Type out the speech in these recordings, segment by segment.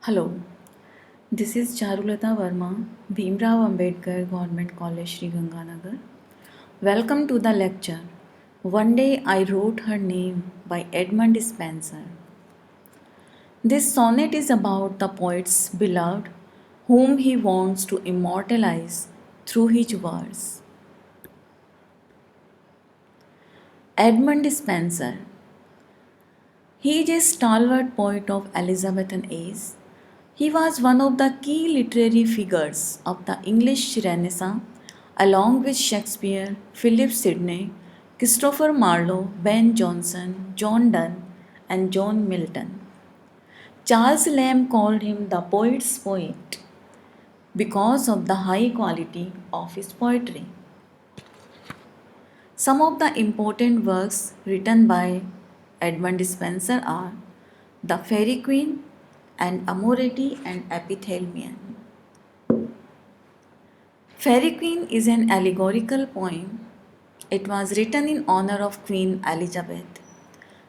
Hello, this is Charulata Verma, Bhimrao Ambedkar Government College, Sri Ganganagar. Welcome to the lecture. One Day I Wrote Her Name by Edmund Spenser. This sonnet is about the poet's beloved, whom he wants to immortalize through his words. Edmund Spenser. He is a stalwart poet of Elizabethan age. He was one of the key literary figures of the English Renaissance, along with Shakespeare, Philip Sidney, Christopher Marlowe, Ben Jonson, John Donne, and John Milton. Charles Lamb called him the poet's poet because of the high quality of his poetry. Some of the important works written by Edmund Spenser are The Faerie Queene and Amoreti and Epithalamion. Faerie Queene is an allegorical poem. It was written in honor of Queen Elizabeth.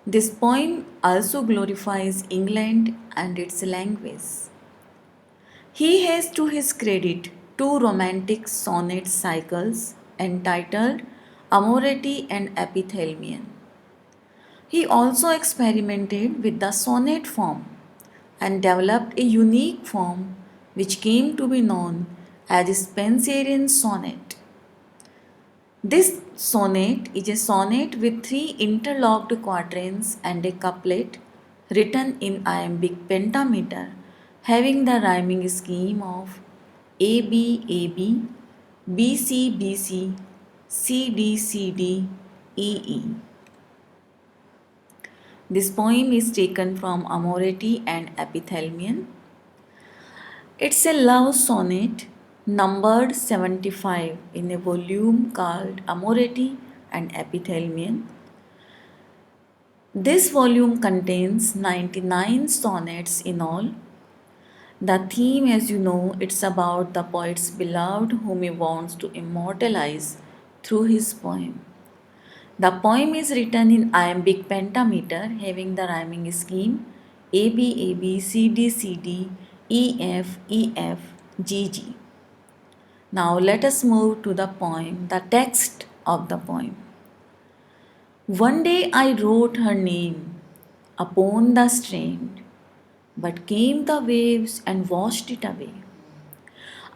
This poem also glorifies England and its language. He has to his credit two romantic sonnet cycles entitled Amoreti and Epithalamion. He also experimented with the sonnet form and developed a unique form which came to be known as Spenserian sonnet. This sonnet is a sonnet with three interlocked quatrains and a couplet written in iambic pentameter having the rhyming scheme of AB AB, BC BC, CD CD, EE. This poem is taken from Amoreti and Epithalamion. It's a love sonnet numbered 75 in a volume called Amoreti and Epithalamion. This volume contains 99 sonnets in all. The theme, as you know, it's about the poet's beloved whom he wants to immortalize through his poem. The poem is written in iambic pentameter having the rhyming scheme AB AB CD CD EF EF GG. Now let us move to the poem, the text of the poem. One day I wrote her name upon the strand, but came the waves and washed it away.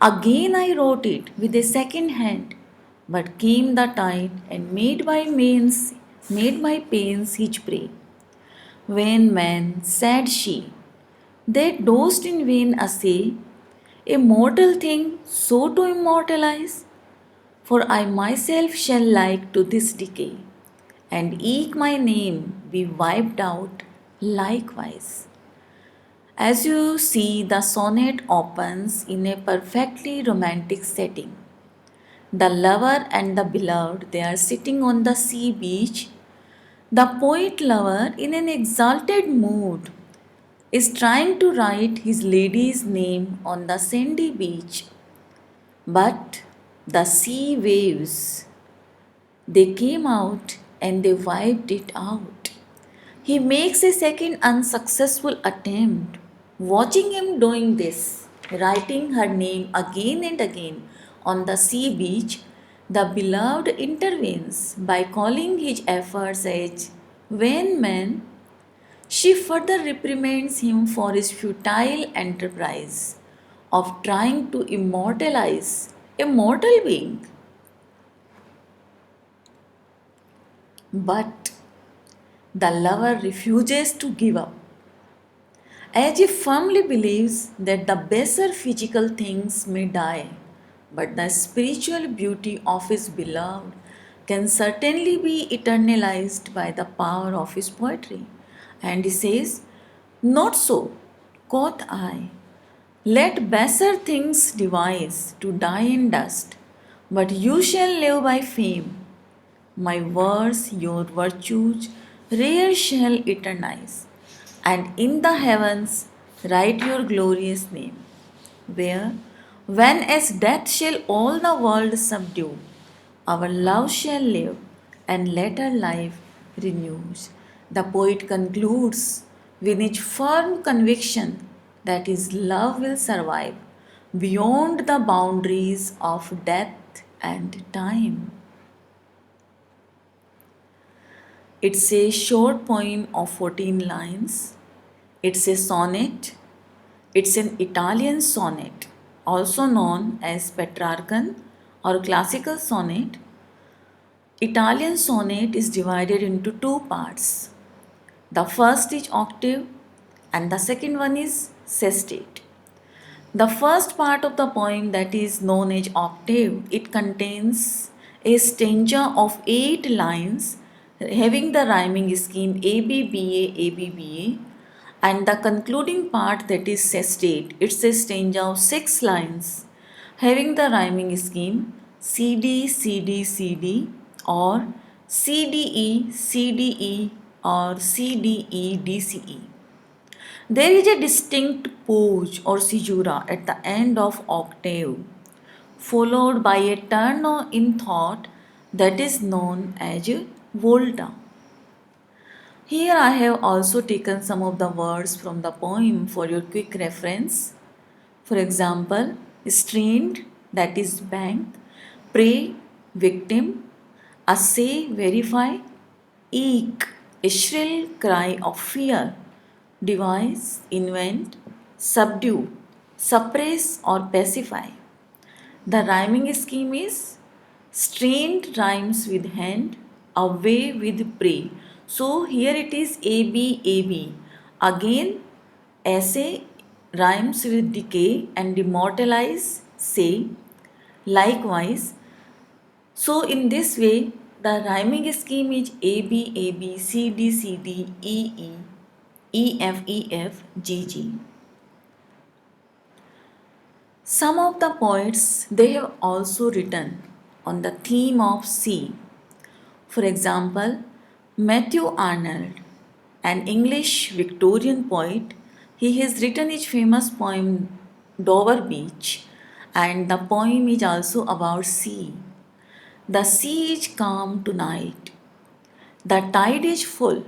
Again I wrote it with a second hand, but came the tide and made my pains his prey. Vain man, said she, that dost in vain essay a mortal thing so to immortalize? For I myself shall like to this decay, and eke my name be wiped out likewise. As you see, the sonnet opens in a perfectly romantic setting. The lover and the beloved, they are sitting on the sea beach. The poet lover, in an exalted mood, is trying to write his lady's name on the sandy beach. But the sea waves, they came out and they wiped it out. He makes a second unsuccessful attempt. Watching him doing this, writing her name again and again on the sea beach, the beloved intervenes by calling his efforts as vain man. She further reprimands him for his futile enterprise of trying to immortalize a mortal being. But the lover refuses to give up, as he firmly believes that the baser physical things may die, but the spiritual beauty of his beloved can certainly be eternalized by the power of his poetry. And he says, not so, quoth I. Let baser things devise to die in dust, but you shall live by fame. My words, your virtues, rare shall eternize, and in the heavens write your glorious name, where, when as death shall all the world subdue, our love shall live, and later life renews. The poet concludes with his firm conviction that is, love will survive beyond the boundaries of death and time. It's a short poem of 14 lines. It's a sonnet. It's an Italian sonnet, also known as Petrarchan or classical sonnet. Italian sonnet is divided into two parts. The first is octave and the second one is sestet. The first part of the poem, that is known as octave, it contains a stanza of 8 lines having the rhyming scheme ABBA ABBA, and the concluding part, that is sestet, it's a stanza of 6 lines having the rhyming scheme CD CD CD or CDE CDE or CDE DCE. There is a distinct pause or caesura at the end of octave, followed by a turn in thought that is known as volta. Here I have also taken some of the words from the poem for your quick reference. For example, strained, that is bank, prey, victim, assay, verify, eek, a shrill cry of fear, devise, invent, subdue, suppress or pacify. The rhyming scheme is strained rhymes with hand, away with prey. So here it is AB AB. Again, essay rhymes with decay and immortalize, say. Likewise, so in this way, the rhyming scheme is AB AB CD CD EE EF EF GG. Some of the poets, they have also written on the theme of sea. For example, Matthew Arnold, an English Victorian poet, he has written his famous poem Dover Beach, and the poem is also about sea. The sea is calm tonight. The tide is full.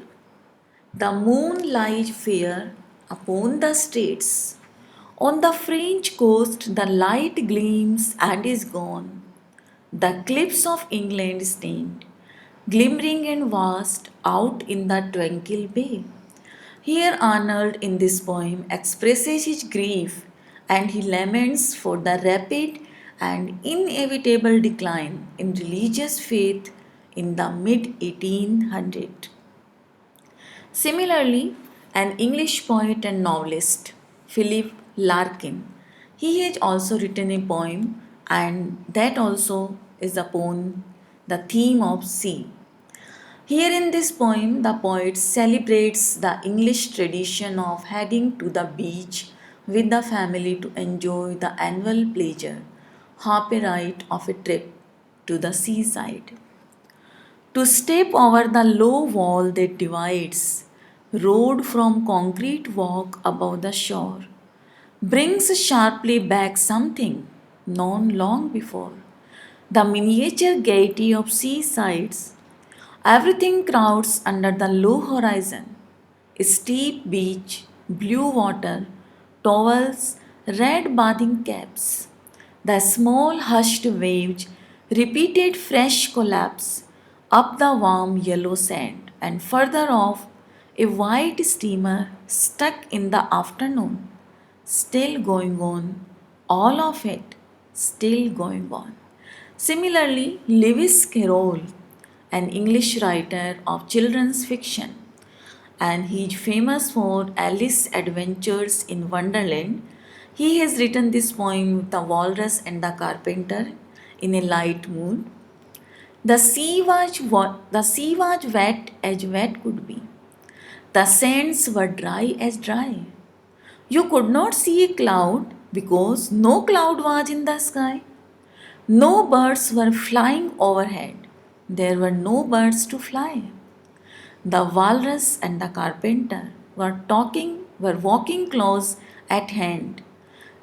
The moon lies fair upon the straits. On the French coast, the light gleams and is gone. The cliffs of England stand, glimmering and vast, out in the tranquil bay. Here, Arnold in this poem expresses his grief and he laments for the rapid and inevitable decline in religious faith in the mid 1800s. Similarly, an English poet and novelist, Philip Larkin, he has also written a poem, and that also is upon the theme of sea. Here in this poem, the poet celebrates the English tradition of heading to the beach with the family to enjoy the annual pleasure, happy rite of a trip to the seaside. To step over the low wall that divides road from concrete walk above the shore brings sharply back something known long before. The miniature gaiety of seasides. Everything crowds under the low horizon. Steep beach, blue water, towels, red bathing caps. The small hushed waves repeated fresh collapse up the warm yellow sand, and further off a white steamer stuck in the afternoon. Still going on, all of it still going on. Similarly, Lewis Carroll, an English writer of children's fiction, and he is famous for Alice Adventures in Wonderland. He has written this poem, The Walrus and the Carpenter, in a light mood. The sea was wet as wet could be. The sands were dry as dry. You could not see a cloud because no cloud was in the sky. No birds were flying overhead. There were no birds to fly. The walrus and the carpenter were walking close at hand.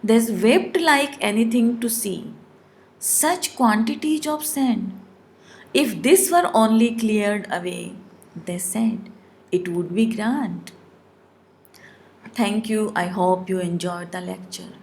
They wept like anything to see. Such quantities of sand. If this were only cleared away, they said, it would be grand. Thank you. I hope you enjoyed the lecture.